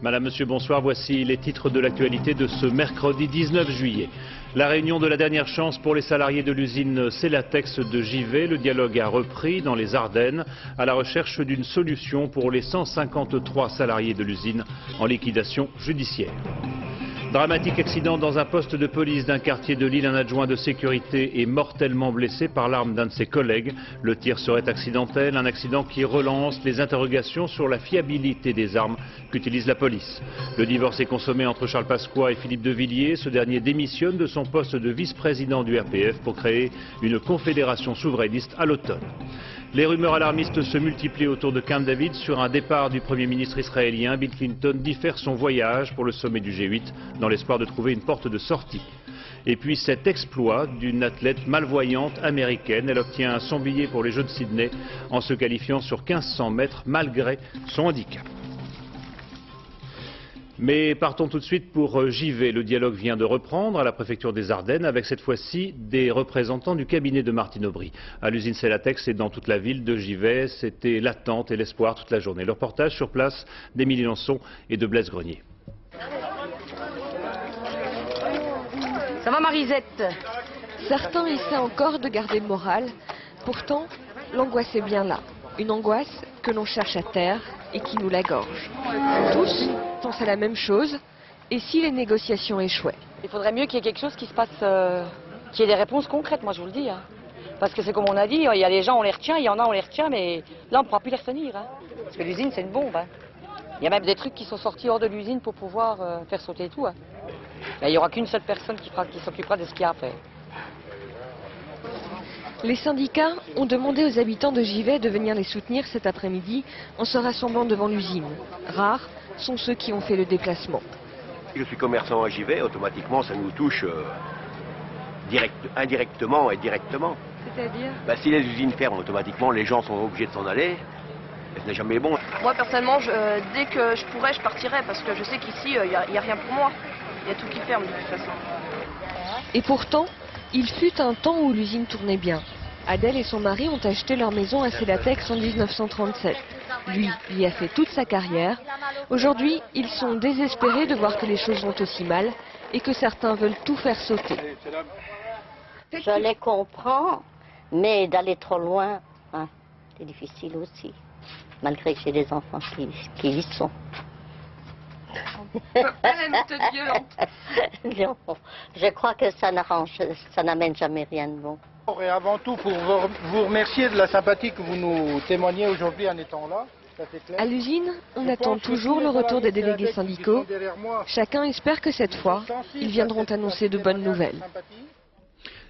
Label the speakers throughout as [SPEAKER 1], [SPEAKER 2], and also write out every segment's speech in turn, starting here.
[SPEAKER 1] Madame, Monsieur, bonsoir. Voici les titres de l'actualité de ce mercredi 19 juillet. La réunion de la dernière chance pour les salariés de l'usine Celatex de Givet. Le dialogue a repris dans les Ardennes à la recherche d'une solution pour les 153 salariés de l'usine en liquidation judiciaire. Dramatique accident dans un poste de police d'un quartier de Lille. Un adjoint de sécurité est mortellement blessé par l'arme d'un de ses collègues. Le tir serait accidentel, un accident qui relance les interrogations sur la fiabilité des armes qu'utilise la police. Le divorce est consommé entre Charles Pasqua et Philippe de Villiers. Ce dernier démissionne de son poste de vice-président du RPF pour créer une confédération souverainiste à l'automne. Les rumeurs alarmistes se multiplient autour de Camp David sur un départ du Premier ministre israélien. Bill Clinton diffère son voyage pour le sommet du G8 dans l'espoir de trouver une porte de sortie. Et puis cet exploit d'une athlète malvoyante américaine. Elle obtient son billet pour les Jeux de Sydney en se qualifiant sur 1500 mètres malgré son handicap. Mais partons tout de suite pour Givet. Le dialogue vient de reprendre à la préfecture des Ardennes avec cette fois-ci des représentants du cabinet de Martine Aubry. À l'usine Celatex et dans toute la ville de Givet, c'était l'attente et l'espoir toute la journée. Le reportage sur place d'Émilie Lançon et de Blaise Grenier.
[SPEAKER 2] Ça va Marisette?
[SPEAKER 3] Certains essaient encore de garder le moral. Pourtant, l'angoisse est bien là. Une angoisse que l'on cherche à taire et qui nous la gorge. Tous pensent à la même chose. Et si les négociations échouaient?
[SPEAKER 2] Il faudrait mieux qu'il y ait quelque chose qui se passe, qu'il y ait des réponses concrètes, moi je vous le dis. Hein. Parce que c'est comme on a dit, il y a des gens on les retient, il y en a on les retient, mais là on ne pourra plus les retenir. Hein. Parce que l'usine c'est une bombe. Hein. Il y a même des trucs qui sont sortis hors de l'usine pour pouvoir faire sauter tout. Hein. Là, il n'y aura qu'une seule personne qui s'occupera de ce qu'il y a à faire.
[SPEAKER 3] Les syndicats ont demandé aux habitants de Givet de venir les soutenir cet après-midi en se rassemblant devant l'usine. Rares sont ceux qui ont fait le déplacement.
[SPEAKER 4] Je suis commerçant à Givet, automatiquement ça nous touche indirectement et directement.
[SPEAKER 3] C'est-à-dire
[SPEAKER 4] Si les usines ferment, automatiquement les gens sont obligés de s'en aller. Et ce n'est jamais bon.
[SPEAKER 5] Moi personnellement, dès que je pourrais, je partirais parce que je sais qu'ici, il n'y a rien pour moi. Il y a tout qui ferme de toute façon.
[SPEAKER 3] Et pourtant, il fut un temps où l'usine tournait bien. Adèle et son mari ont acheté leur maison à Celatex en 1937. Lui y a fait toute sa carrière. Aujourd'hui, ils sont désespérés de voir que les choses vont aussi mal et que certains veulent tout faire sauter.
[SPEAKER 6] Je les comprends, mais d'aller trop loin, hein, c'est difficile aussi. Malgré que j'ai des enfants qui y sont.
[SPEAKER 5] Elle est violente.
[SPEAKER 6] Non, je crois que ça n'amène jamais rien de bon.
[SPEAKER 7] Et avant tout, pour vous remercier de la sympathie que vous nous témoignez aujourd'hui en étant là.
[SPEAKER 3] À l'usine, on attend toujours le retour des délégués syndicaux. Chacun espère que cette fois, ils viendront annoncer de bonnes nouvelles.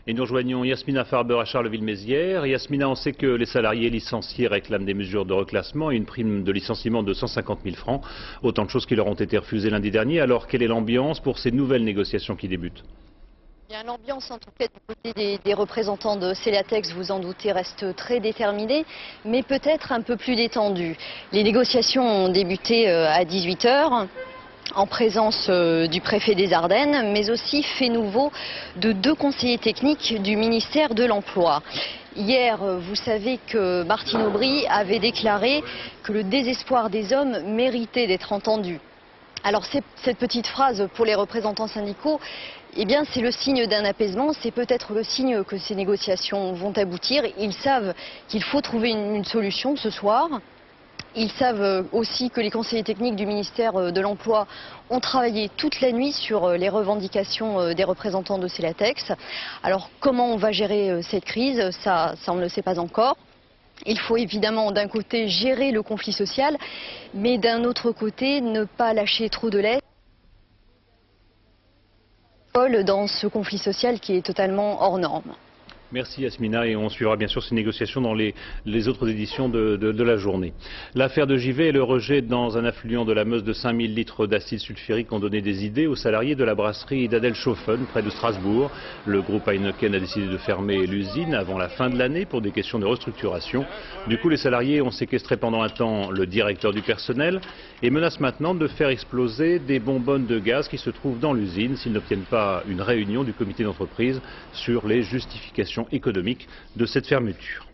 [SPEAKER 1] Et nous rejoignons Yasmina Farber à Charleville-Mézières. Yasmina, on sait que les salariés licenciés réclament des mesures de reclassement et une prime de licenciement de 150 000 francs. Autant de choses qui leur ont été refusées lundi dernier. Alors, quelle est l'ambiance pour ces nouvelles négociations qui débutent ?
[SPEAKER 8] L'ambiance, en tout cas, du côté des représentants de Celatex, vous en doutez, reste très déterminée, mais peut-être un peu plus détendue. Les négociations ont débuté à 18 h. En présence du préfet des Ardennes, mais aussi fait nouveau de 2 conseillers techniques du ministère de l'Emploi. Hier, vous savez que Martine Aubry avait déclaré que le désespoir des hommes méritait d'être entendu. Alors cette petite phrase pour les représentants syndicaux, eh bien c'est le signe d'un apaisement, c'est peut-être le signe que ces négociations vont aboutir. Ils savent qu'il faut trouver une solution ce soir. Ils savent aussi que les conseillers techniques du ministère de l'Emploi ont travaillé toute la nuit sur les revendications des représentants de Celatex. Alors comment on va gérer cette crise, ça on ne le sait pas encore. Il faut évidemment d'un côté gérer le conflit social, mais d'un autre côté ne pas lâcher trop de lest dans ce conflit social qui est totalement hors norme.
[SPEAKER 1] Merci Yasmina, et on suivra bien sûr ces négociations dans les autres éditions de la journée. L'affaire de Givet et le rejet dans un affluent de la Meuse de 5000 litres d'acide sulfurique ont donné des idées aux salariés de la brasserie d'Adelshofen près de Strasbourg. Le groupe Heineken a décidé de fermer l'usine avant la fin de l'année pour des questions de restructuration. Du coup, les salariés ont séquestré pendant un temps le directeur du personnel et menacent maintenant de faire exploser des bonbonnes de gaz qui se trouvent dans l'usine s'ils n'obtiennent pas une réunion du comité d'entreprise sur les justifications répercussions économiques de cette fermeture.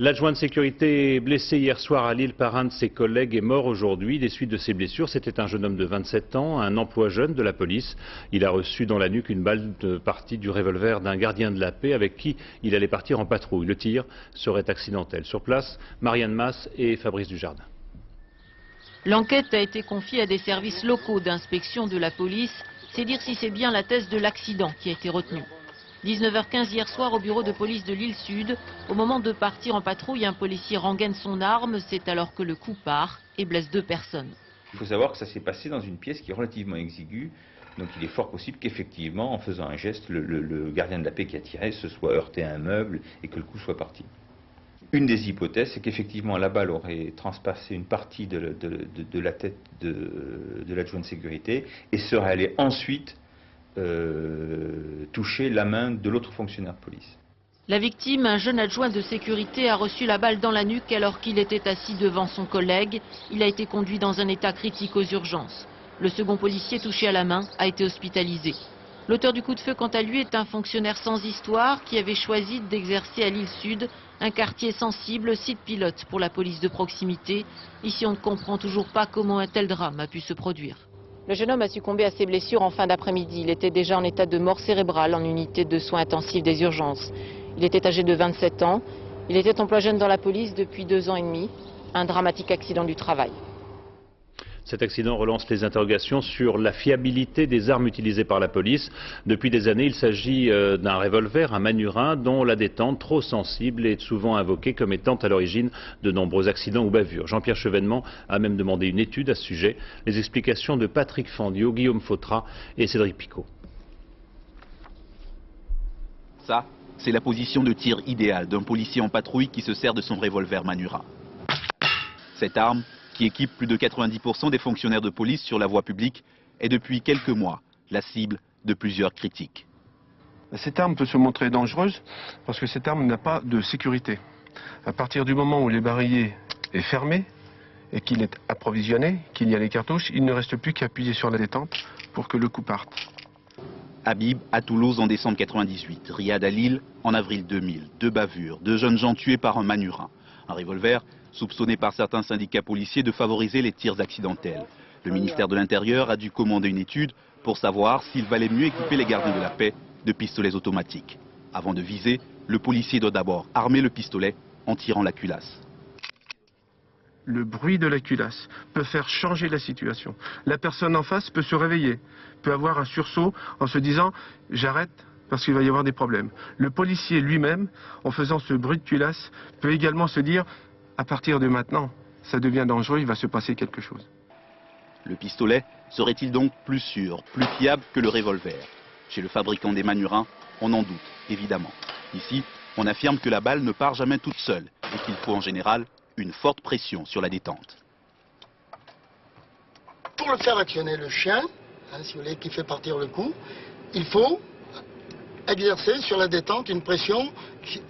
[SPEAKER 1] L'adjoint de sécurité blessé hier soir à Lille par un de ses collègues est mort aujourd'hui des suites de ses blessures. C'était un jeune homme de 27 ans, un emploi jeune de la police. Il a reçu dans la nuque une balle partie du revolver d'un gardien de la paix avec qui il allait partir en patrouille. Le tir serait accidentel. Sur place, Marianne Masse et Fabrice Dujardin.
[SPEAKER 9] L'enquête a été confiée à des services locaux d'inspection de la police. C'est dire si c'est bien la thèse de l'accident qui a été retenue. 19h15 hier soir au bureau de police de Lille Sud. Au moment de partir en patrouille, un policier rengaine son arme. C'est alors que le coup part et blesse 2 personnes.
[SPEAKER 10] Il faut savoir que ça s'est passé dans une pièce qui est relativement exiguë. Donc il est fort possible qu'effectivement, en faisant un geste, le gardien de la paix qui a tiré se soit heurté à un meuble et que le coup soit parti. Une des hypothèses, c'est qu'effectivement la balle aurait transpassé une partie de la tête de l'adjoint de sécurité et serait allée ensuite toucher la main de l'autre fonctionnaire de police.
[SPEAKER 9] La victime, un jeune adjoint de sécurité, a reçu la balle dans la nuque alors qu'il était assis devant son collègue. Il a été conduit dans un état critique aux urgences. Le second policier touché à la main a été hospitalisé. L'auteur du coup de feu, quant à lui, est un fonctionnaire sans histoire qui avait choisi d'exercer à Lille Sud, un quartier sensible, site pilote pour la police de proximité. Ici, on ne comprend toujours pas comment un tel drame a pu se produire.
[SPEAKER 11] Le jeune homme a succombé à ses blessures en fin d'après-midi. Il était déjà en état de mort cérébrale en unité de soins intensifs des urgences. Il était âgé de 27 ans. Il était emploi jeune dans la police depuis 2 ans et demi. Un dramatique accident du travail.
[SPEAKER 1] Cet accident relance les interrogations sur la fiabilité des armes utilisées par la police. Depuis des années, il s'agit d'un revolver, un manurin, dont la détente, trop sensible, est souvent invoquée comme étant à l'origine de nombreux accidents ou bavures. Jean-Pierre Chevènement a même demandé une étude à ce sujet. Les explications de Patrick Fandiot, Guillaume Fautra et Cédric Picot.
[SPEAKER 12] Ça, c'est la position de tir idéale d'un policier en patrouille qui se sert de son revolver manurin. Cette arme, qui équipe plus de 90% des fonctionnaires de police sur la voie publique, est depuis quelques mois la cible de plusieurs critiques.
[SPEAKER 13] Cette arme peut se montrer dangereuse parce que cette arme n'a pas de sécurité. À partir du moment où le barillet est fermé et qu'il est approvisionné, qu'il y a les cartouches, il ne reste plus qu'à appuyer sur la détente pour que le coup parte.
[SPEAKER 12] Habib à Toulouse en décembre 98, Riyad à Lille en avril 2000, 2 bavures, 2 jeunes gens tués par un manurin, un revolver soupçonné par certains syndicats policiers de favoriser les tirs accidentels. Le ministère de l'Intérieur a dû commander une étude pour savoir s'il valait mieux équiper les gardiens de la paix de pistolets automatiques. Avant de viser, le policier doit d'abord armer le pistolet en tirant la culasse.
[SPEAKER 13] Le bruit de la culasse peut faire changer la situation. La personne en face peut se réveiller, peut avoir un sursaut en se disant « j'arrête ». Parce qu'il va y avoir des problèmes. Le policier lui-même, en faisant ce bruit de culasse, peut également se dire à partir de maintenant, ça devient dangereux, il va se passer quelque chose.
[SPEAKER 12] Le pistolet serait-il donc plus sûr, plus fiable que le revolver? Chez le fabricant des manurins, on en doute, évidemment. Ici, on affirme que la balle ne part jamais toute seule et qu'il faut en général une forte pression sur la détente.
[SPEAKER 14] Pour le faire actionner le chien, si vous voulez, qui fait partir le coup, il faut exercer sur la détente une pression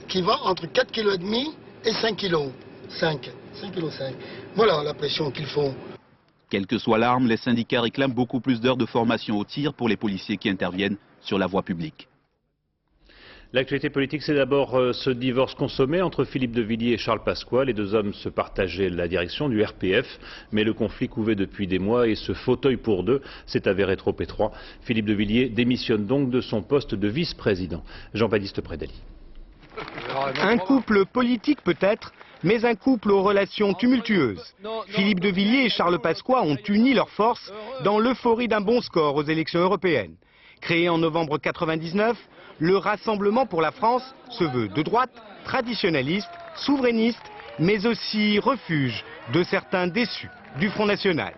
[SPEAKER 14] qui va entre 4,5 kg et 5 kg. 5,5 kg. Voilà la pression qu'il faut.
[SPEAKER 12] Quelle que soit l'arme, les syndicats réclament beaucoup plus d'heures de formation au tir pour les policiers qui interviennent sur la voie publique.
[SPEAKER 1] L'actualité politique, c'est d'abord ce divorce consommé entre Philippe de Villiers et Charles Pasqua. Les 2 hommes se partageaient la direction du RPF, mais le conflit couvait depuis des mois et ce fauteuil pour 2 s'est avéré trop étroit. Philippe de Villiers démissionne donc de son poste de vice-président. Jean-Baptiste Prédali.
[SPEAKER 15] Un couple politique peut-être, mais un couple aux relations tumultueuses. Philippe de Villiers et Charles Pasqua ont uni leurs forces dans l'euphorie d'un bon score aux élections européennes. Créé en novembre 1999, le Rassemblement pour la France se veut de droite, traditionnaliste, souverainiste, mais aussi refuge de certains déçus du Front National.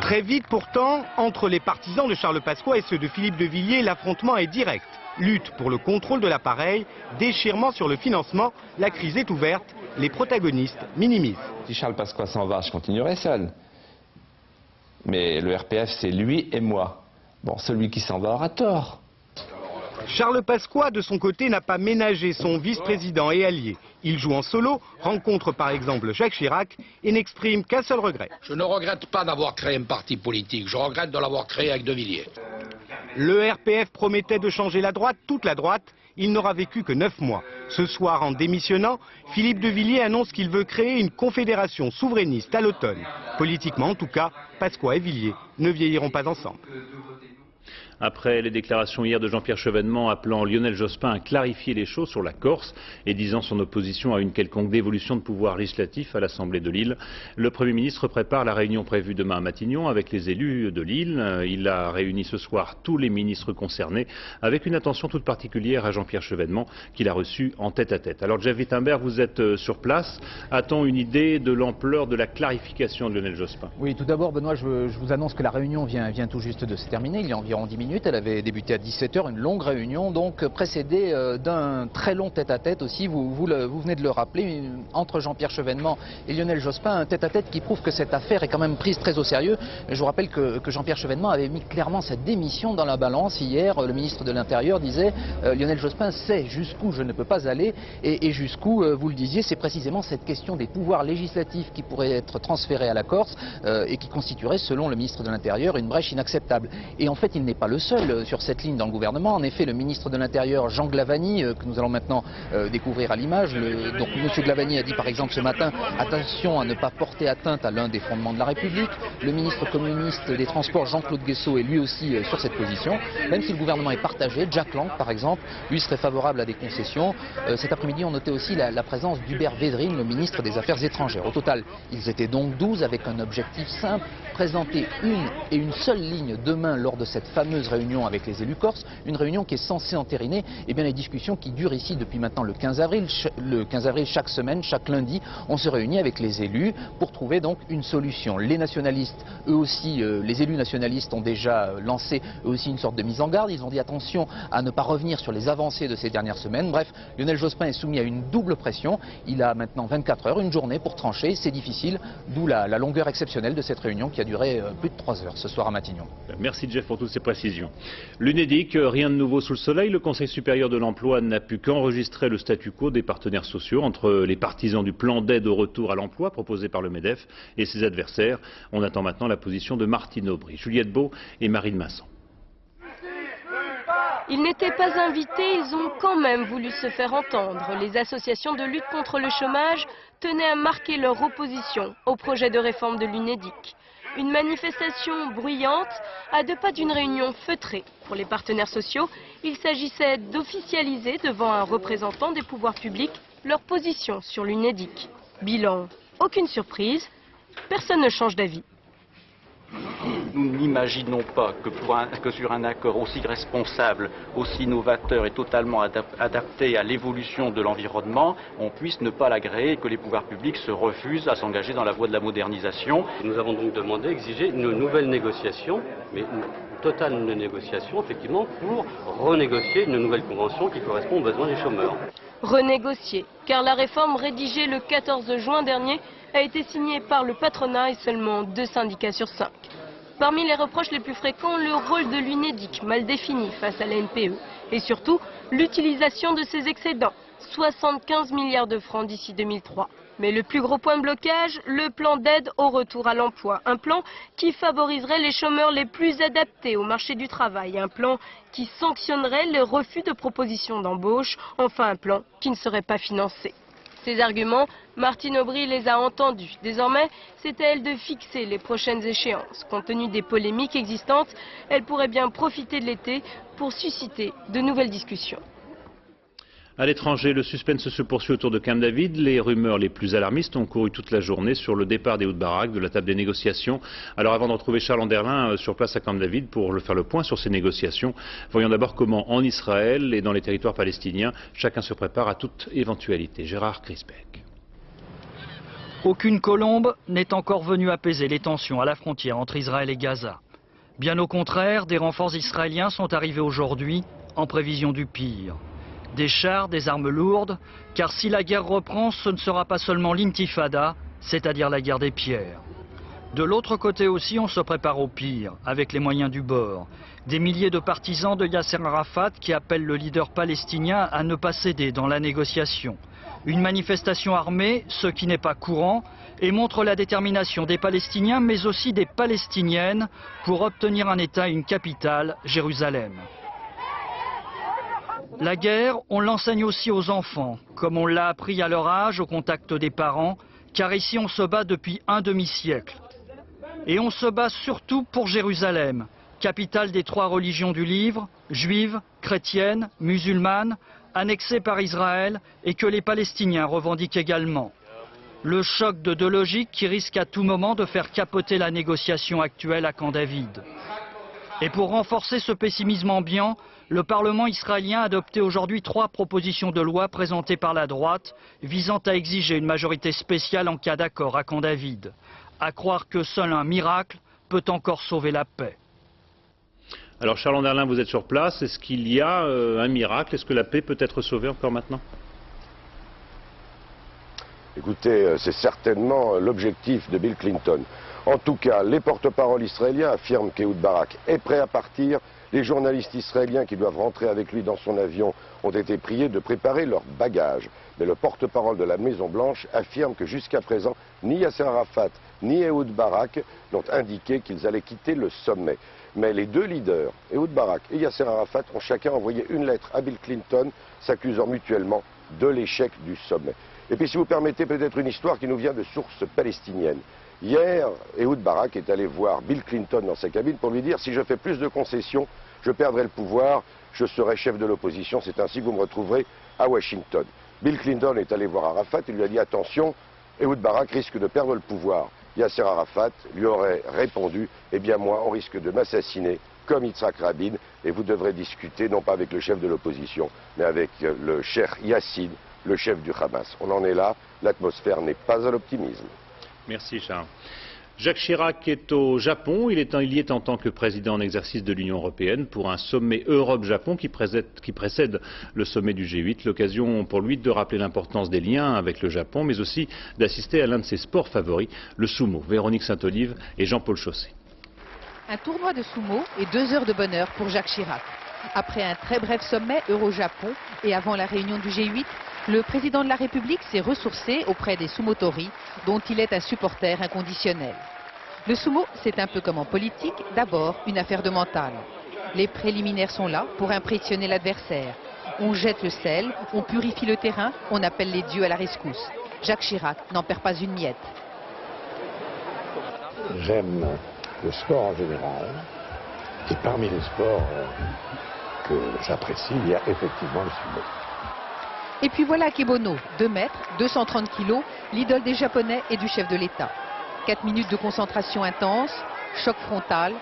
[SPEAKER 15] Très vite pourtant, entre les partisans de Charles Pasqua et ceux de Philippe de Villiers, l'affrontement est direct. Lutte pour le contrôle de l'appareil, déchirement sur le financement, la crise est ouverte, les protagonistes minimisent.
[SPEAKER 16] Si Charles Pasqua s'en va, je continuerai seul. Mais le RPF, c'est lui et moi. Bon, celui qui s'en va aura tort.
[SPEAKER 15] Charles Pasqua, de son côté, n'a pas ménagé son vice-président et allié. Il joue en solo, rencontre par exemple Jacques Chirac et n'exprime qu'un seul regret.
[SPEAKER 17] Je ne regrette pas d'avoir créé un parti politique, je regrette de l'avoir créé avec De Villiers.
[SPEAKER 15] Le RPF promettait de changer la droite, toute la droite. Il n'aura vécu que 9 mois. Ce soir, en démissionnant, Philippe de Villiers annonce qu'il veut créer une confédération souverainiste à l'automne. Politiquement, en tout cas, Pasqua et Villiers ne vieilliront pas ensemble.
[SPEAKER 1] Après les déclarations hier de Jean-Pierre Chevènement appelant Lionel Jospin à clarifier les choses sur la Corse et disant son opposition à une quelconque dévolution de pouvoir législatif à l'Assemblée de Lille, le Premier ministre prépare la réunion prévue demain à Matignon avec les élus de Lille. Il a réuni ce soir tous les ministres concernés avec une attention toute particulière à Jean-Pierre Chevènement qu'il a reçu en tête-à-tête. Alors Jeff Wittenberg, vous êtes sur place. A-t-on une idée de l'ampleur de la clarification de Lionel Jospin?
[SPEAKER 18] Oui, tout d'abord Benoît, je vous annonce que la réunion vient tout juste de se terminer. Il y a environ 10 minutes. Elle avait débuté à 17 h, une longue réunion, donc précédée d'un très long tête-à-tête aussi, vous venez de le rappeler, entre Jean-Pierre Chevènement et Lionel Jospin, un tête-à-tête qui prouve que cette affaire est quand même prise très au sérieux. Je vous rappelle que Jean-Pierre Chevènement avait mis clairement sa démission dans la balance. Hier, le ministre de l'Intérieur disait Lionel Jospin sait jusqu'où je ne peux pas aller, et jusqu'où, vous le disiez, c'est précisément cette question des pouvoirs législatifs qui pourraient être transférés à la Corse et qui constituerait, selon le ministre de l'Intérieur, une brèche inacceptable. Et en fait, il n'est pas le seul sur cette ligne dans le gouvernement. En effet, le ministre de l'Intérieur, Jean Glavany, que nous allons maintenant découvrir à l'image, donc M. Glavany a dit par exemple ce matin, attention à ne pas porter atteinte à l'un des fondements de la République. Le ministre communiste des Transports, Jean-Claude Guesso, est lui aussi sur cette position. Même si le gouvernement est partagé, Jack Lang par exemple, lui serait favorable à des concessions. Cet après-midi, on notait aussi la présence d'Hubert Védrine, le ministre des Affaires étrangères. Au total, ils étaient donc 12 avec un objectif simple, présenter une seule ligne demain lors de cette fameuse réunion avec les élus corses, une réunion qui est censée entériner les discussions qui durent ici depuis maintenant le 15 avril. Le 15 avril, chaque semaine, chaque lundi, on se réunit avec les élus pour trouver donc une solution. Les nationalistes, eux aussi, les élus nationalistes ont déjà lancé eux aussi une sorte de mise en garde. Ils ont dit attention à ne pas revenir sur les avancées de ces dernières semaines. Bref, Lionel Jospin est soumis à une double pression. Il a maintenant 24 heures, une journée pour trancher. C'est difficile, d'où la longueur exceptionnelle de cette réunion qui a duré plus de 3 heures ce soir à Matignon.
[SPEAKER 1] Merci Jeff pour toutes ces précisions. L'UNEDIC, rien de nouveau sous le soleil. Le Conseil supérieur de l'emploi n'a pu qu'enregistrer le statu quo des partenaires sociaux entre les partisans du plan d'aide au retour à l'emploi proposé par le MEDEF et ses adversaires. On attend maintenant la position de Martine Aubry, Juliette Beau et Marine Masson.
[SPEAKER 19] Ils n'étaient pas invités, ils ont quand même voulu se faire entendre. Les associations de lutte contre le chômage tenaient à marquer leur opposition au projet de réforme de l'UNEDIC. Une manifestation bruyante à 2 pas d'une réunion feutrée. Pour les partenaires sociaux, il s'agissait d'officialiser devant un représentant des pouvoirs publics leur position sur l'UNEDIC. Bilan, aucune surprise, personne ne change d'avis.
[SPEAKER 20] Nous n'imaginons pas que sur un accord aussi responsable, aussi novateur et totalement adapté à l'évolution de l'environnement, on puisse ne pas l'agréer et que les pouvoirs publics se refusent à s'engager dans la voie de la modernisation.
[SPEAKER 21] Nous avons donc demandé, exigé une nouvelle négociation, mais une totale négociation, effectivement, pour renégocier une nouvelle convention qui correspond aux besoins des chômeurs.
[SPEAKER 19] Renégocier, car la réforme rédigée le 14 juin dernier a été signée par le patronat et seulement 2 syndicats sur 5. Parmi les reproches les plus fréquents, le rôle de l'UNEDIC mal défini face à la NPE et surtout l'utilisation de ses excédents, 75 milliards de francs d'ici 2003. Mais le plus gros point de blocage, le plan d'aide au retour à l'emploi. Un plan qui favoriserait les chômeurs les plus adaptés au marché du travail. Un plan qui sanctionnerait les refus de propositions d'embauche. Enfin, un plan qui ne serait pas financé. Ces arguments, Martine Aubry les a entendus. Désormais, c'est à elle de fixer les prochaines échéances. Compte tenu des polémiques existantes, elle pourrait bien profiter de l'été pour susciter de nouvelles discussions.
[SPEAKER 1] À l'étranger, le suspense se poursuit autour de Camp David. Les rumeurs les plus alarmistes ont couru toute la journée sur le départ des Barak de la table des négociations. Alors avant de retrouver Charles Anderlin sur place à Camp David pour faire le point sur ces négociations, voyons d'abord comment en Israël et dans les territoires palestiniens, chacun se prépare à toute éventualité. Gérard Crisbeck.
[SPEAKER 22] Aucune colombe n'est encore venue apaiser les tensions à la frontière entre Israël et Gaza. Bien au contraire, des renforts israéliens sont arrivés aujourd'hui en prévision du pire. Des chars, des armes lourdes, car si la guerre reprend, ce ne sera pas seulement l'intifada, c'est-à-dire la guerre des pierres. De l'autre côté aussi, on se prépare au pire, avec les moyens du bord. Des milliers de partisans de Yasser Arafat qui appellent le leader palestinien à ne pas céder dans la négociation. Une manifestation armée, ce qui n'est pas courant, et montre la détermination des Palestiniens, mais aussi des Palestiniennes, pour obtenir un État et une capitale, Jérusalem. La guerre, on l'enseigne aussi aux enfants, comme on l'a appris à leur âge, au contact des parents, car ici on se bat depuis un demi-siècle. Et on se bat surtout pour Jérusalem, capitale des 3 religions du livre, juive, chrétienne, musulmane, annexée par Israël et que les Palestiniens revendiquent également. Le choc de 2 logiques qui risque à tout moment de faire capoter la négociation actuelle à Camp David. Et pour renforcer ce pessimisme ambiant, le Parlement israélien a adopté aujourd'hui 3 propositions de loi présentées par la droite visant à exiger une majorité spéciale en cas d'accord à Camp David. À croire que seul un miracle peut encore sauver la paix.
[SPEAKER 1] Alors Charles Anderlin, vous êtes sur place. Est-ce qu'il y a un miracle? Est-ce que la paix peut être sauvée encore maintenant?
[SPEAKER 2] Écoutez, c'est certainement l'objectif de Bill Clinton. En tout cas, les porte-paroles israéliens affirment qu'Ehud Barak est prêt à partir. Les journalistes israéliens qui doivent rentrer avec lui dans son avion ont été priés de préparer leurs bagages. Mais le porte-parole de la Maison-Blanche affirme que jusqu'à présent, ni Yasser Arafat ni Ehud Barak n'ont indiqué qu'ils allaient quitter le sommet. Mais les 2 leaders, Ehud Barak et Yasser Arafat, ont chacun envoyé une lettre à Bill Clinton s'accusant mutuellement de l'échec du sommet. Et puis si vous permettez peut-être une histoire qui nous vient de sources palestiniennes. Hier, Ehud Barak est allé voir Bill Clinton dans sa cabine pour lui dire « Si je fais plus de concessions, je perdrai le pouvoir, je serai chef de l'opposition, c'est ainsi que vous me retrouverez à Washington ». Bill Clinton est allé voir Arafat et lui a dit « Attention, Ehud Barak risque de perdre le pouvoir ». Yasser Arafat lui aurait répondu « Eh bien moi, on risque de m'assassiner comme Yitzhak Rabin et vous devrez discuter non pas avec le chef de l'opposition, mais avec le Cheikh Yassine, le chef du Hamas ». On en est là, l'atmosphère n'est pas à l'optimisme.
[SPEAKER 1] Merci Charles. Jacques Chirac est au Japon. Il y est en tant que président en exercice de l'Union européenne pour un sommet Europe-Japon qui précède le sommet du G8. L'occasion pour lui de rappeler l'importance des liens avec le Japon, mais aussi d'assister à l'un de ses sports favoris, le sumo. Véronique Saint-Olive et Jean-Paul Chaussé.
[SPEAKER 4] Un tournoi de sumo et 2 heures de bonheur pour Jacques Chirac. Après un très bref sommet Euro-Japon et avant la réunion du G8, le président de la République s'est ressourcé auprès des sumotori, dont il est un supporter inconditionnel. Le sumo, c'est un peu comme en politique, d'abord une affaire de mental. Les préliminaires sont là pour impressionner l'adversaire. On jette le sel, on purifie le terrain, on appelle les dieux à la rescousse. Jacques Chirac n'en perd pas une miette.
[SPEAKER 23] J'aime le sport en général, et parmi les sports que j'apprécie, il y a effectivement le sumo.
[SPEAKER 4] Et puis voilà Akebono, 2 mètres, 230 kilos, l'idole des Japonais et du chef de l'État. 4 minutes de concentration intense, choc frontal.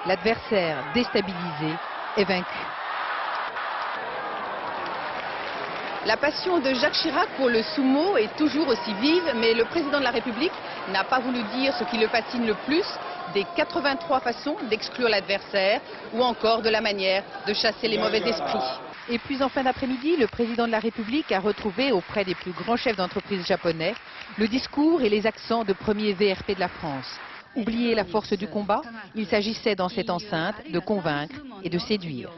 [SPEAKER 4] L'adversaire déstabilisé est vaincu. La passion de Jacques Chirac pour le sumo est toujours aussi vive, mais le président de la République n'a pas voulu dire ce qui le fascine le plus, des 83 façons d'exclure l'adversaire ou encore de la manière de chasser les mauvais esprits. Et puis en fin d'après-midi, le président de la République a retrouvé auprès des plus grands chefs d'entreprise japonais le discours et les accents de premier VRP de la France. Oubliez la force du combat, il s'agissait dans cette enceinte de convaincre et de séduire.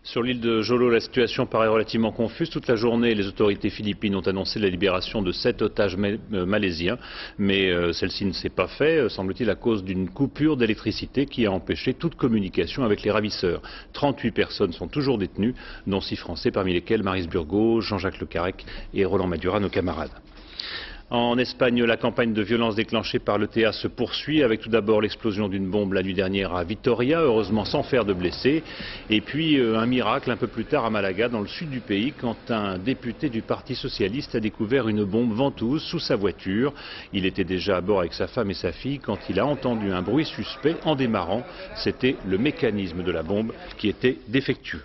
[SPEAKER 1] Sur l'île de Jolo, la situation paraît relativement confuse. Toute la journée, les autorités philippines ont annoncé la libération de 7 otages malaisiens. Mais celle-ci ne s'est pas faite, semble-t-il, à cause d'une coupure d'électricité qui a empêché toute communication avec les ravisseurs. 38 personnes sont toujours détenues, dont 6 Français, parmi lesquels Maryse Burgot, Jean-Jacques Le Carrec et Roland Madura, nos camarades. En Espagne, la campagne de violence déclenchée par l'ETA se poursuit, avec tout d'abord l'explosion d'une bombe la nuit dernière à Vitoria, heureusement sans faire de blessés, et puis un miracle un peu plus tard à Malaga, dans le sud du pays, quand un député du Parti socialiste a découvert une bombe ventouse sous sa voiture. Il était déjà à bord avec sa femme et sa fille quand il a entendu un bruit suspect en démarrant. C'était le mécanisme de la bombe qui était défectueux.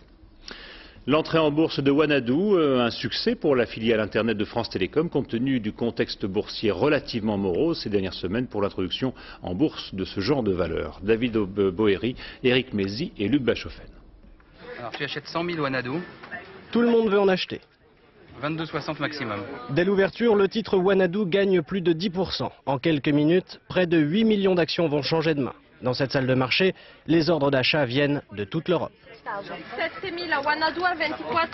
[SPEAKER 1] L'entrée en bourse de Wanadoo, un succès pour la filiale Internet de France Télécom, compte tenu du contexte boursier relativement morose ces dernières semaines pour l'introduction en bourse de ce genre de valeur. David Boéry, Éric Mézy et Luc Bachofen.
[SPEAKER 24] Alors tu achètes 100 000 Wanadoo.
[SPEAKER 25] Tout le monde veut en acheter.
[SPEAKER 5] 22,60 maximum.
[SPEAKER 6] Dès l'ouverture, le titre Wanadoo gagne plus de 10%. En quelques minutes, près de 8 millions d'actions vont changer de main. Dans cette salle de marché, les ordres d'achat viennent de toute l'Europe.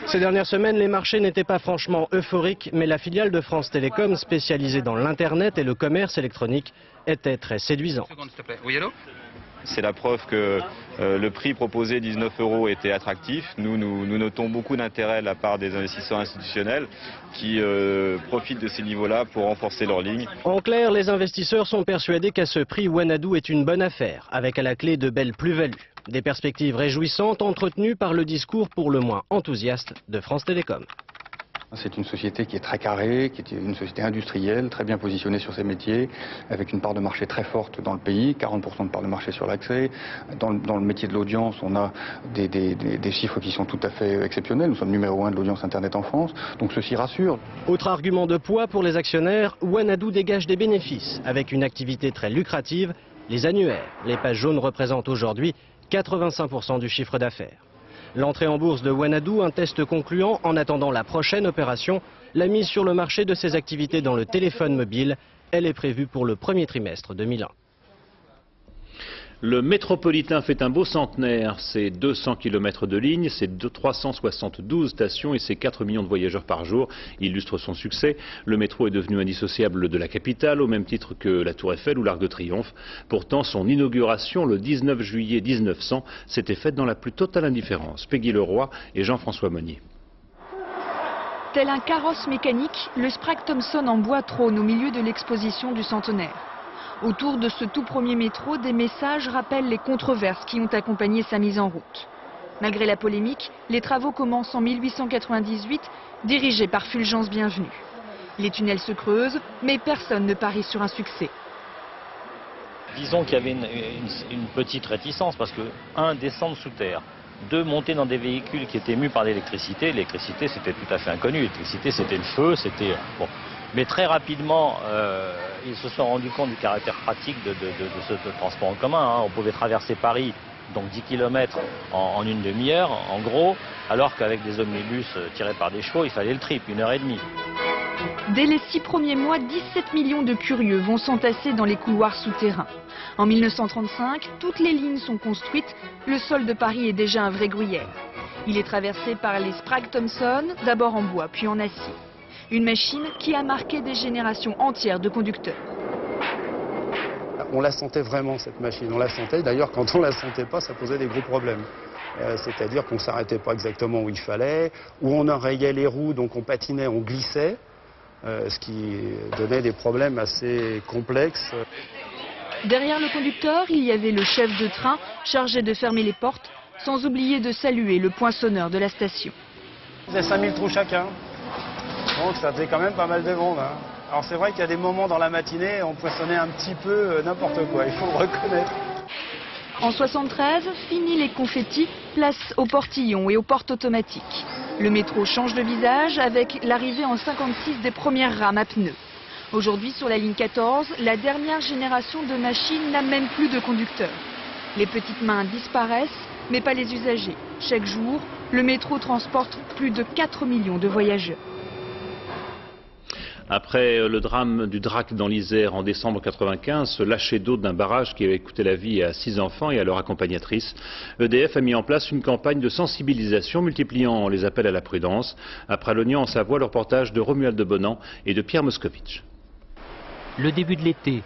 [SPEAKER 6] Ces dernières semaines, les marchés n'étaient pas franchement euphoriques, mais la filiale de France Télécom, spécialisée dans l'Internet et le commerce électronique, était très séduisante.
[SPEAKER 5] Oui, allô ?
[SPEAKER 7] C'est la preuve que le prix proposé, 19 €, était attractif. Nous notons beaucoup d'intérêt de la part des investisseurs institutionnels qui profitent de ces niveaux-là pour renforcer leur ligne.
[SPEAKER 6] En clair, les investisseurs sont persuadés qu'à ce prix, Wanadoo est une bonne affaire, avec à la clé de belles plus-values. Des perspectives réjouissantes entretenues par le discours pour le moins enthousiaste de France Télécom.
[SPEAKER 24] C'est une société qui est très carrée, qui est une société industrielle, très bien positionnée sur ses métiers, avec une part de marché très forte dans le pays, 40% de part de marché sur l'accès. Dans le métier de l'audience, on a des chiffres qui sont tout à fait exceptionnels. Nous sommes numéro 1 de l'audience Internet en France, donc ceci rassure.
[SPEAKER 6] Autre argument de poids pour les actionnaires, Wanadoo dégage des bénéfices, avec une activité très lucrative, les annuaires. Les pages jaunes représentent aujourd'hui 85% du chiffre d'affaires. L'entrée en bourse de Wanadoo, un test concluant en attendant la prochaine opération, la mise sur le marché de ses activités dans le téléphone mobile. Elle est prévue pour le premier trimestre 2001.
[SPEAKER 1] Le métropolitain fait un beau centenaire. C'est 200 km de ligne, c'est 372 stations et c'est 4 millions de voyageurs par jour. Il illustre son succès. Le métro est devenu indissociable de la capitale, au même titre que la Tour Eiffel ou l'Arc de Triomphe. Pourtant, son inauguration, le 19 juillet 1900, s'était faite dans la plus totale indifférence. Peggy Leroy et Jean-François Monnier.
[SPEAKER 25] Tel un carrosse mécanique, le Sprague Thomson en bois trône au milieu de l'exposition du centenaire. Autour de ce tout premier métro, des messages rappellent les controverses qui ont accompagné sa mise en route. Malgré la polémique, les travaux commencent en 1898, dirigés par Fulgence Bienvenu. Les tunnels se creusent, mais personne ne parie sur un succès.
[SPEAKER 26] Disons qu'il y avait une petite réticence, parce que, 1, descendre sous terre, 2, monter dans des véhicules qui étaient mus par l'électricité. L'électricité, c'était tout à fait inconnu. L'électricité, c'était le feu, c'était... Bon. Mais très rapidement, ils se sont rendus compte du caractère pratique de ce transport en commun. Hein. On pouvait traverser Paris, donc 10 km en une demi-heure, en gros, alors qu'avec des omnibus tirés par des chevaux, il fallait le triple, 1h30.
[SPEAKER 25] Dès les 6 premiers mois, 17 millions de curieux vont s'entasser dans les couloirs souterrains. En 1935, toutes les lignes sont construites. Le sol de Paris est déjà un vrai gruyère. Il est traversé par les Sprague Thomson, d'abord en bois, puis en acier. Une machine qui a marqué des générations entières de conducteurs.
[SPEAKER 27] On la sentait vraiment, cette machine. On la sentait. D'ailleurs, quand on ne la sentait pas, ça posait des gros problèmes. C'est-à-dire qu'on ne s'arrêtait pas exactement où il fallait, où on enrayait les roues, donc on patinait, on glissait, ce qui donnait des problèmes assez complexes.
[SPEAKER 25] Derrière le conducteur, il y avait le chef de train chargé de fermer les portes, sans oublier de saluer le poinçonneur de la station.
[SPEAKER 27] Il faisait 5000 trous chacun. Donc ça faisait quand même pas mal de monde. Hein. Alors c'est vrai qu'il y a des moments dans la matinée, on poinçonnait un petit peu n'importe quoi, il faut le reconnaître.
[SPEAKER 25] En 73, fini les confettis, place aux portillons et aux portes automatiques. Le métro change de visage avec l'arrivée en 56 des premières rames à pneus. Aujourd'hui, sur la ligne 14, la dernière génération de machines n'a même plus de conducteurs. Les petites mains disparaissent, mais pas les usagers. Chaque jour, le métro transporte plus de 4 millions de voyageurs.
[SPEAKER 1] Après le drame du Drac dans l'Isère en décembre 1995, ce lâcher d'eau d'un barrage qui avait coûté la vie à 6 enfants et à leur accompagnatrice, EDF a mis en place une campagne de sensibilisation multipliant les appels à la prudence. Après l'oignon en Savoie, le reportage de Romuald de Bonan et de Pierre Moscovitch.
[SPEAKER 28] Le début de l'été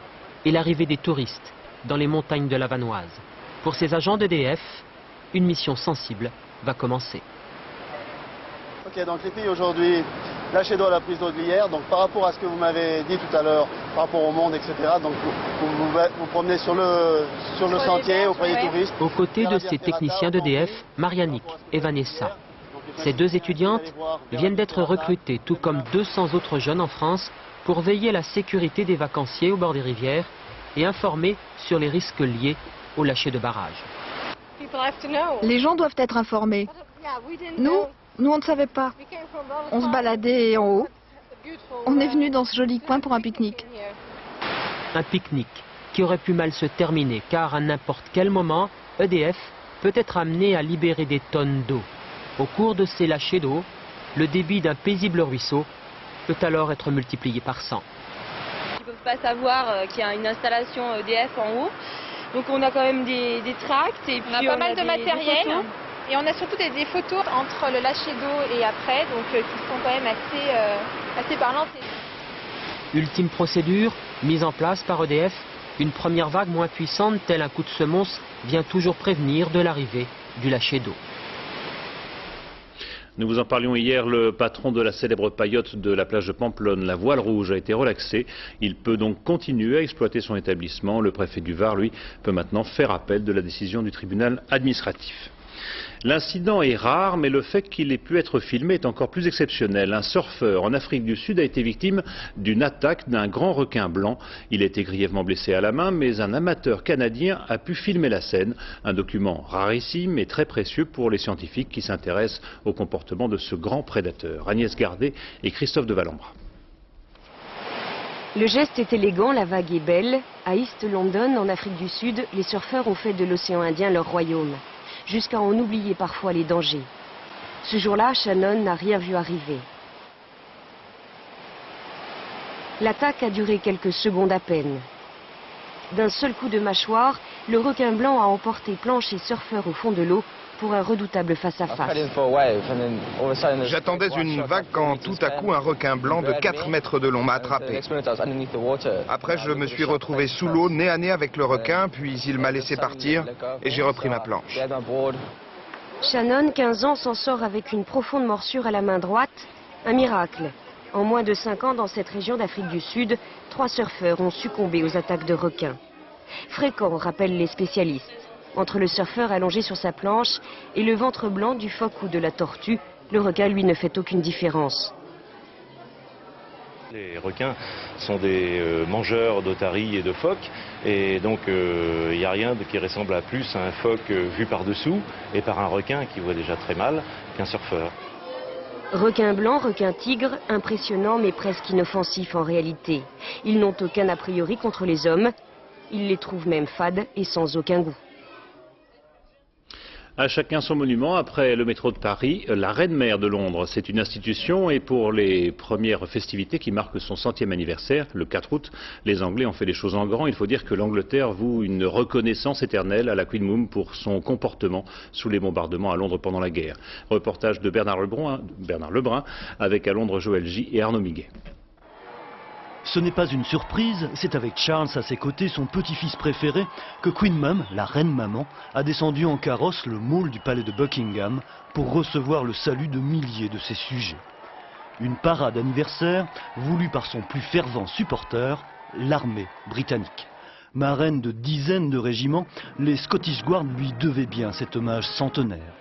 [SPEAKER 28] et l'arrivée des touristes dans les montagnes de la Vanoise. Pour ces agents d'EDF, une mission sensible va commencer.
[SPEAKER 29] Ok, donc les filles, aujourd'hui, lâchez d'eau à la prise d'eau de l'Yerre. Donc par rapport à ce que vous m'avez dit tout à l'heure, par rapport au monde, etc. Donc vous promenez sur le sentier auprès des touristes.
[SPEAKER 28] Aux côtés de ces techniciens d'EDF, Marianique et Vanessa. Ces deux étudiantes viennent d'être recrutées, tout comme 200 autres jeunes en France, pour veiller à la sécurité des vacanciers au bord des rivières et informer sur les risques liés au lâcher de barrages.
[SPEAKER 30] Les gens doivent être informés. Nous, on ne savait pas. On se baladait en haut. On est venu dans ce joli coin pour un pique-nique.
[SPEAKER 28] Un pique-nique qui aurait pu mal se terminer, car à n'importe quel moment, EDF peut être amené à libérer des tonnes d'eau. Au cours de ces lâchers d'eau, le débit d'un paisible ruisseau peut alors être multiplié par 100.
[SPEAKER 3] Ils ne peuvent pas savoir qu'il y a une installation EDF en haut. Donc on a quand même des tracts et puis
[SPEAKER 8] on a pas mal de matériel.
[SPEAKER 3] Et on a surtout des photos entre le lâcher d'eau et après, donc qui sont quand même assez parlantes.
[SPEAKER 28] Ultime procédure, mise en place par EDF, une première vague moins puissante, tel un coup de semonce, vient toujours prévenir de l'arrivée du lâcher d'eau.
[SPEAKER 1] Nous vous en parlions hier, le patron de la célèbre paillote de la plage de Pamplonne, la Voile Rouge, a été relaxé. Il peut donc continuer à exploiter son établissement. Le préfet du Var, lui, peut maintenant faire appel de la décision du tribunal administratif. L'incident est rare, mais le fait qu'il ait pu être filmé est encore plus exceptionnel. Un surfeur en Afrique du Sud a été victime d'une attaque d'un grand requin blanc. Il a été grièvement blessé à la main, mais un amateur canadien a pu filmer la scène. Un document rarissime et très précieux pour les scientifiques qui s'intéressent au comportement de ce grand prédateur. Agnès Gardet et Christophe de Valambra.
[SPEAKER 9] Le geste est élégant, la vague est belle. À East London, en Afrique du Sud, les surfeurs ont fait de l'océan Indien leur royaume, jusqu'à en oublier parfois les dangers. Ce jour-là, Shannon n'a rien vu arriver. L'attaque a duré quelques secondes à peine. D'un seul coup de mâchoire, le requin blanc a emporté planche et surfeurs au fond de l'eau pour un redoutable face-à-face.
[SPEAKER 10] J'attendais une vague quand tout à coup un requin blanc de 4 mètres de long m'a attrapé. Après, je me suis retrouvé sous l'eau, nez à nez avec le requin, puis il m'a laissé partir et j'ai repris ma planche.
[SPEAKER 9] Shannon, 15 ans, s'en sort avec une profonde morsure à la main droite. Un miracle. En moins de 5 ans, dans cette région d'Afrique du Sud, 3 surfeurs ont succombé aux attaques de requins. Fréquent, rappellent les spécialistes. Entre le surfeur allongé sur sa planche et le ventre blanc du phoque ou de la tortue, le requin, lui, ne fait aucune différence.
[SPEAKER 11] Les requins sont des mangeurs d'otaries et de phoques, et donc il n'y a rien qui ressemble à plus à un phoque vu par-dessous et par un requin qui voit déjà très mal qu'un surfeur.
[SPEAKER 9] Requin blanc, requin tigre, impressionnant mais presque inoffensif en réalité. Ils n'ont aucun a priori contre les hommes, ils les trouvent même fades et sans aucun goût.
[SPEAKER 1] À chacun son monument. Après le métro de Paris, la Reine-Mère de Londres, c'est une institution, et pour les premières festivités qui marquent son 100e anniversaire, le 4 août, les Anglais ont fait les choses en grand. Il faut dire que l'Angleterre voue une reconnaissance éternelle à la Queen Mum pour son comportement sous les bombardements à Londres pendant la guerre. Reportage de Bernard Lebrun avec à Londres Joël J et Arnaud Miguet.
[SPEAKER 12] Ce n'est pas une surprise, c'est avec Charles à ses côtés, son petit-fils préféré, que Queen Mum, la reine maman, a descendu en carrosse le mall du palais de Buckingham pour recevoir le salut de milliers de ses sujets. Une parade anniversaire voulue par son plus fervent supporter, l'armée britannique. Marraine de dizaines de régiments, les Scottish Guards lui devaient bien cet hommage centenaire.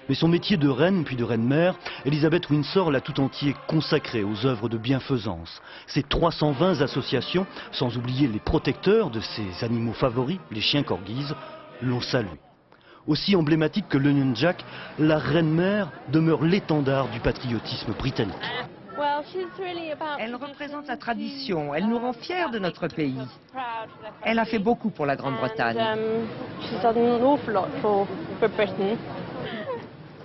[SPEAKER 12] Mais son métier de reine puis de reine-mère, Elisabeth Windsor l'a tout entier consacré aux œuvres de bienfaisance. Ses 320 associations, sans oublier les protecteurs de ses animaux favoris, les chiens corgis, l'ont salué. Aussi emblématique que l'Union Jack, la reine-mère demeure l'étendard du patriotisme britannique.
[SPEAKER 13] Elle représente la tradition, elle nous rend fiers de notre pays. Elle a fait beaucoup pour la Grande-Bretagne.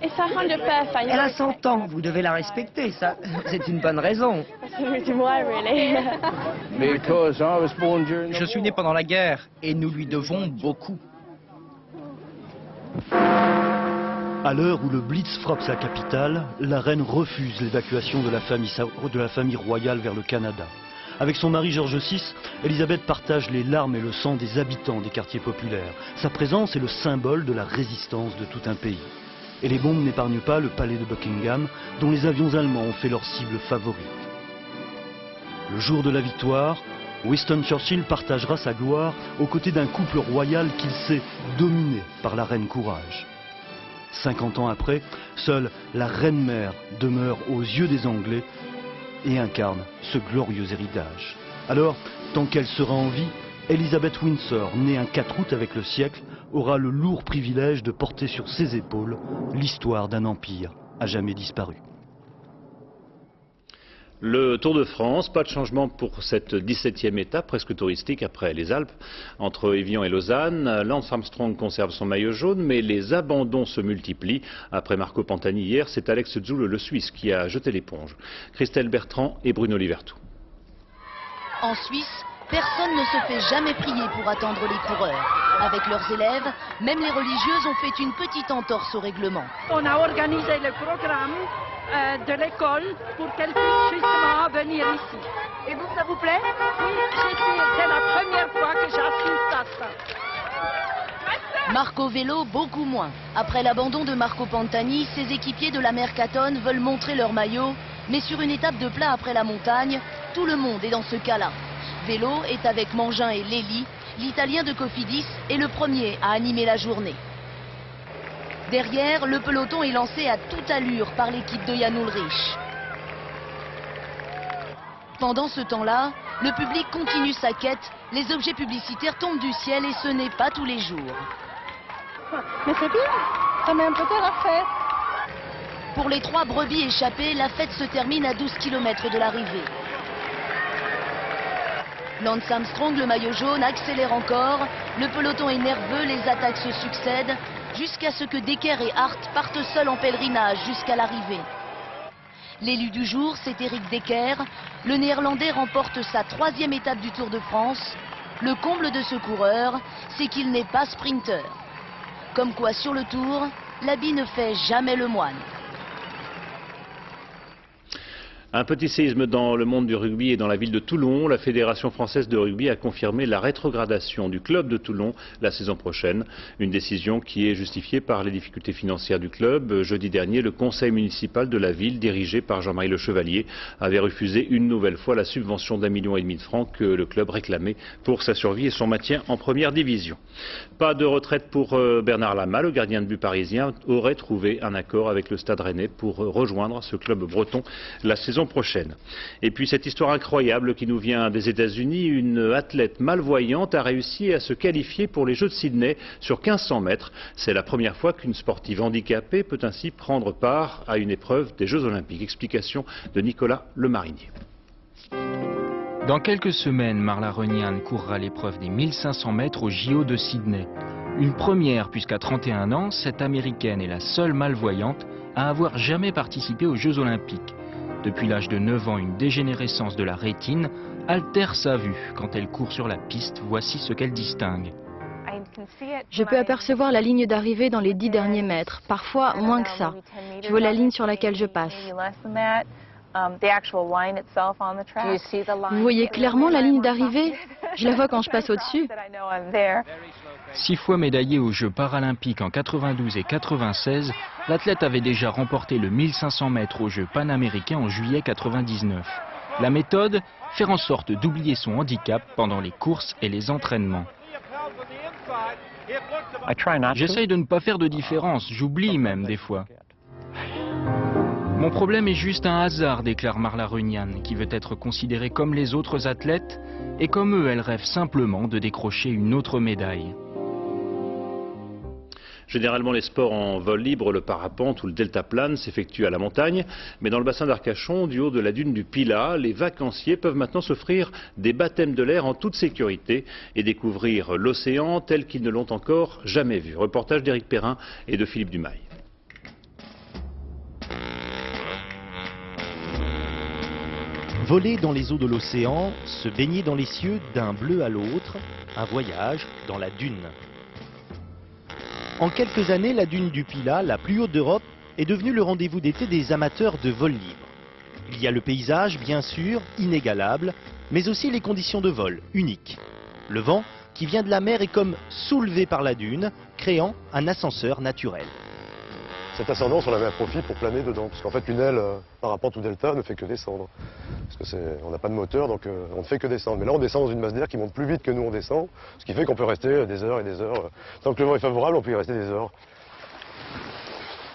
[SPEAKER 13] Elle a 100 ans, vous devez la respecter, ça, c'est une bonne raison.
[SPEAKER 18] Je suis né pendant la guerre et nous lui devons beaucoup.
[SPEAKER 12] À l'heure où le Blitz frappe sa capitale, la reine refuse l'évacuation de la famille royale vers le Canada. Avec son mari George VI, Elisabeth partage les larmes et le sang des habitants des quartiers populaires. Sa présence est le symbole de la résistance de tout un pays. Et les bombes n'épargnent pas le palais de Buckingham, dont les avions allemands ont fait leur cible favorite. Le jour de la victoire, Winston Churchill partagera sa gloire aux côtés d'un couple royal qu'il sait dominé par la reine Courage. 50 ans après, seule la reine-mère demeure aux yeux des Anglais et incarne ce glorieux héritage. Alors, tant qu'elle sera en vie, Elisabeth Windsor, née un 4 août avec le siècle, aura le lourd privilège de porter sur ses épaules l'histoire d'un empire à jamais disparu.
[SPEAKER 1] Le Tour de France, pas de changement pour cette 17e étape, presque touristique après les Alpes, entre Évian et Lausanne. Lance Armstrong conserve son maillot jaune, mais les abandons se multiplient. Après Marco Pantani hier, c'est Alex Zülle, le Suisse, qui a jeté l'éponge. Christelle Bertrand et Bruno Liberto.
[SPEAKER 2] En Suisse, personne ne se fait jamais prier pour attendre les coureurs. Avec leurs élèves, même les religieuses ont fait une petite entorse au règlement.
[SPEAKER 8] On a organisé le programme de l'école pour qu'elle puisse justement venir ici.
[SPEAKER 2] Et vous, ça vous plaît?
[SPEAKER 8] Oui, c'est la première fois que j'assiste à ça.
[SPEAKER 2] Marco Vélo, beaucoup moins. Après l'abandon de Marco Pantani, ses équipiers de la Mercatone veulent montrer leur maillot, mais sur une étape de plat après la montagne, tout le monde est dans ce cas-là. Vélo est avec Mangin et Lely, l'Italien de Cofidis est le premier à animer la journée. Derrière, le peloton est lancé à toute allure par l'équipe de Jan Ullrich. Pendant ce temps-là, le public continue sa quête, les objets publicitaires tombent du ciel et ce n'est pas tous les jours.
[SPEAKER 8] Mais c'est bien, ça met un peu de la fête.
[SPEAKER 2] Pour les 3 brebis échappées, la fête se termine à 12 km de l'arrivée. Lance Armstrong, le maillot jaune, accélère encore. Le peloton est nerveux, les attaques se succèdent, jusqu'à ce que Decker et Hart partent seuls en pèlerinage jusqu'à l'arrivée. L'élu du jour, c'est Eric Decker. Le Néerlandais remporte sa 3e étape du Tour de France. Le comble de ce coureur, c'est qu'il n'est pas sprinter. Comme quoi, sur le Tour, l'habit ne fait jamais le moine.
[SPEAKER 1] Un petit séisme dans le monde du rugby et dans la ville de Toulon. La Fédération française de rugby a confirmé la rétrogradation du club de Toulon la saison prochaine. Une décision qui est justifiée par les difficultés financières du club. Jeudi dernier, le conseil municipal de la ville, dirigé par Jean-Marie Le Chevalier, avait refusé une nouvelle fois la subvention d'1,5 million de francs que le club réclamait pour sa survie et son maintien en première division. Pas de retraite pour Bernard Lama. Le gardien de but parisien aurait trouvé un accord avec le Stade Rennais pour rejoindre ce club breton la saison prochaine. Et puis cette histoire incroyable qui nous vient des États-Unis, une athlète malvoyante a réussi à se qualifier pour les Jeux de Sydney sur 1500 mètres. C'est la première fois qu'une sportive handicapée peut ainsi prendre part à une épreuve des Jeux Olympiques. Explication de Nicolas Lemarinier.
[SPEAKER 14] Dans quelques semaines, Marla Runyan courra l'épreuve des 1500 mètres au JO de Sydney. Une première puisqu'à 31 ans, cette américaine est la seule malvoyante à avoir jamais participé aux Jeux Olympiques. Depuis l'âge de 9 ans, une dégénérescence de la rétine altère sa vue. Quand elle court sur la piste, voici ce qu'elle distingue.
[SPEAKER 30] Je peux apercevoir la ligne d'arrivée dans les 10 derniers mètres, parfois moins que ça. Je vois la ligne sur laquelle je passe. Vous voyez clairement la ligne d'arrivée? Je la vois quand je passe au-dessus.
[SPEAKER 14] 6 fois médaillée aux Jeux paralympiques en 92 et 96, l'athlète avait déjà remporté le 1500 mètres aux Jeux panaméricains en juillet 99. La méthode, faire en sorte d'oublier son handicap pendant les courses et les entraînements. J'essaye de ne pas faire de différence, j'oublie même des fois. Mon problème est juste un hasard, déclare Marla Runyan, qui veut être considérée comme les autres athlètes, et comme eux, elle rêve simplement de décrocher une autre médaille.
[SPEAKER 1] Généralement, les sports en vol libre, le parapente ou le deltaplane s'effectuent à la montagne. Mais dans le bassin d'Arcachon, du haut de la dune du Pilat, les vacanciers peuvent maintenant s'offrir des baptêmes de l'air en toute sécurité et découvrir l'océan tel qu'ils ne l'ont encore jamais vu. Reportage d'Éric Perrin et de Philippe Dumail.
[SPEAKER 15] Voler dans les eaux de l'océan, se baigner dans les cieux d'un bleu à l'autre, un voyage dans la dune. En quelques années, la dune du Pilat, la plus haute d'Europe, est devenue le rendez-vous d'été des amateurs de vol libre. Il y a le paysage, bien sûr, inégalable, mais aussi les conditions de vol, uniques. Le vent, qui vient de la mer, est comme soulevé par la dune, créant un ascenseur naturel.
[SPEAKER 16] Cette ascendance, on avait un profit pour planer dedans, parce qu'en fait, une aile, parapente ou delta, ne fait que descendre. Parce qu'on n'a pas de moteur, donc on ne fait que descendre. Mais là, on descend dans une masse d'air qui monte plus vite que nous, on descend, ce qui fait qu'on peut rester des heures et des heures. Tant que le vent est favorable, on peut y rester des heures.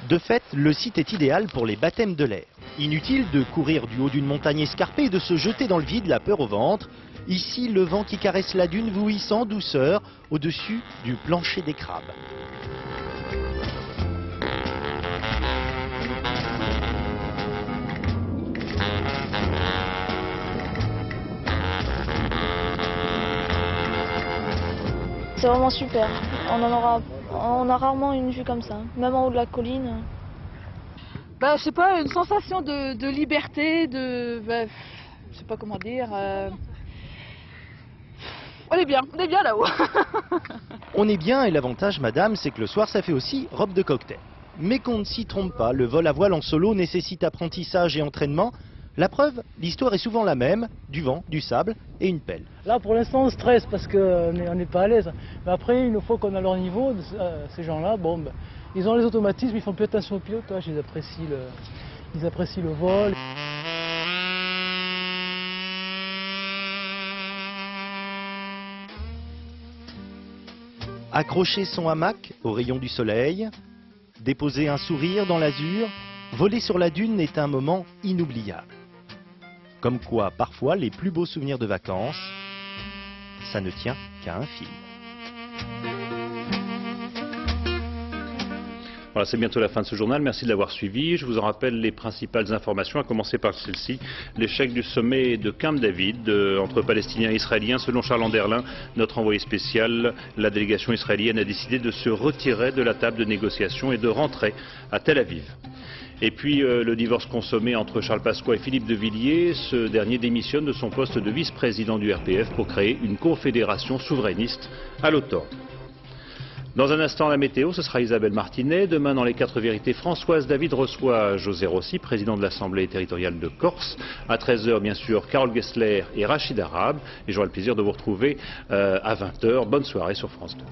[SPEAKER 15] De fait, le site est idéal pour les baptêmes de l'air. Inutile de courir du haut d'une montagne escarpée et de se jeter dans le vide, la peur au ventre. Ici, le vent qui caresse la dune vous hisse en douceur au-dessus du plancher des crabes.
[SPEAKER 4] c'est vraiment super. On a rarement une vue comme ça, même en haut de la colline.
[SPEAKER 8] Je sais pas, une sensation de liberté, je sais pas comment dire. On est bien là-haut.
[SPEAKER 15] On est bien et l'avantage, madame, c'est que le soir ça fait aussi robe de cocktail. Mais qu'on ne s'y trompe pas, le vol à voile en solo nécessite apprentissage et entraînement. La preuve, l'histoire est souvent la même, du vent, du sable et une pelle.
[SPEAKER 5] Là pour l'instant on stresse parce qu'on n'est pas à l'aise. Mais après, une fois qu'on a leur niveau, ces gens-là, ils ont les automatismes, ils font plus attention au pilotage, ils apprécient le vol.
[SPEAKER 15] Accrocher son hamac au rayon du soleil, déposer un sourire dans l'azur, voler sur la dune est un moment inoubliable. Comme quoi, parfois, les plus beaux souvenirs de vacances, ça ne tient qu'à un fil.
[SPEAKER 1] Voilà, c'est bientôt la fin de ce journal. Merci de l'avoir suivi. Je vous en rappelle les principales informations, à commencer par celle-ci. L'échec du sommet de Camp David entre Palestiniens et Israéliens. Selon Charles Anderlin, notre envoyé spécial, la délégation israélienne a décidé de se retirer de la table de négociation et de rentrer à Tel Aviv. Et puis le divorce consommé entre Charles Pasqua et Philippe de Villiers. Ce dernier démissionne de son poste de vice-président du RPF pour créer une confédération souverainiste à l'OTAN. Dans un instant, la météo, ce sera Isabelle Martinet. Demain, dans les 4 vérités, Françoise David reçoit José Rossi, président de l'Assemblée territoriale de Corse. À 13h, bien sûr, Carole Gessler et Rachid Arabe. Et j'aurai le plaisir de vous retrouver à 20h. Bonne soirée sur France 2.